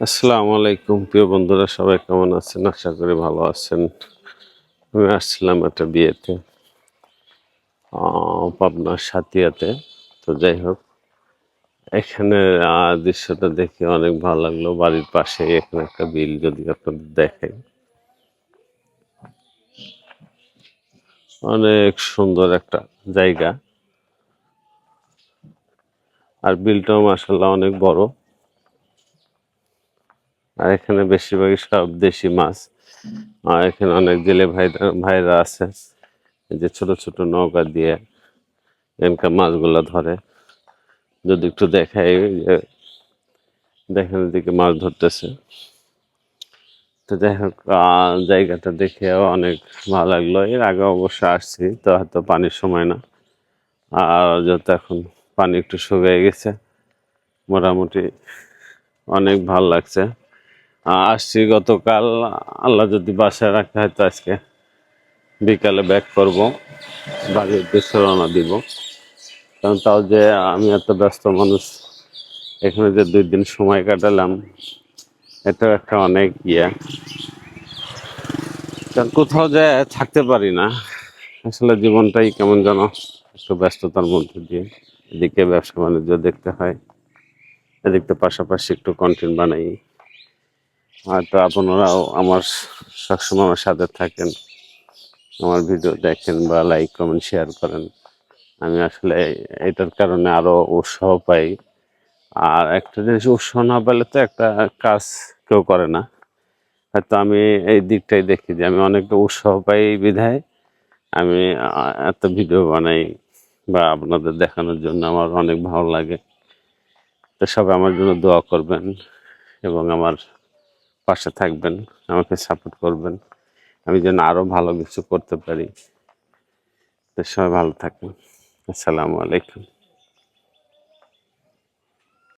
আসসালামু আলাইকুম প্রিয় বন্ধুরা, সবাই কেমন আছেন? আশা করি ভালো আছেন। আমি আসছিলাম একটা বিয়েতে, পাবনার সাতিয়াতে। তো যাই হোক, এখানে দৃশ্যটা দেখে অনেক ভালো লাগলো। বাড়ির পাশে এখানে একটা বিল, যদি আপনাদের দেখাই, অনেক সুন্দর একটা জায়গা। আর বিলটাও মাশাআল্লাহ অনেক বড়। আর এখানে বেশিরভাগই সব দেশি মাছ। আর এখানে অনেক জেলে ভাইরা আছে, এই যে ছোট ছোট নৌকা দিয়ে এখানকার মাছগুলা ধরে। যদি একটু দেখাই, যে দেখেন এদিকে মাছ ধরতেছে। তো যাই হোক, জায়গাটা দেখেও অনেক ভালো লাগলো। এর আগে অবশ্য আসছি, তো হয়তো পানির সময় না। আর যত এখন পানি একটু শুকিয়ে গেছে, মোটামুটি অনেক ভালো লাগছে। আসছি গতকাল, আল্লাহ যদি বাসায় রাখে হয়তো আজকে বিকালে ব্যাক করব, বাড়ির উদ্দেশ্যে রওনা দিব। কারণ তাও যে আমি এত ব্যস্ত মানুষ, এখানে যে 2 দিন সময় কাটালাম, এটা একটা অনেক কারণ কোথাও যে থাকতে পারি না। আসলে জীবনটাই কেমন যেন একটু ব্যস্ততার মধ্যে দিয়ে, এদিকে ব্যবসা বাণিজ্য দেখতে হয়, এদিকে পাশাপাশি একটু কন্টেন্ট বানাই। হয়তো আপনারাও আমার সবসময় আমার সাথে থাকেন, আমার ভিডিও দেখেন বা লাইক কমেন্ট শেয়ার করেন। আমি আসলে এটার কারণে আরো উৎসাহ পাই। আর একটা জিনিস, উৎসাহ না পেলে তো একটা কাজ কেউ করে না। হয়তো আমি এই দিকটাই দেখি যে আমি অনেকটা উৎসাহ পাই বিধায় আমি এত ভিডিও বানাই বা আপনাদের দেখানোর জন্য আমার অনেক ভালো লাগে। তো সবাই আমার জন্য দোয়া করবেন এবং আমার পাশে থাকবেন, আমাকে সাপোর্ট করবেন, আমি যেন আরো ভালো কিছু করতে পারি। তো সবাই ভালো থাকবেন। আসসালামু আলাইকুম।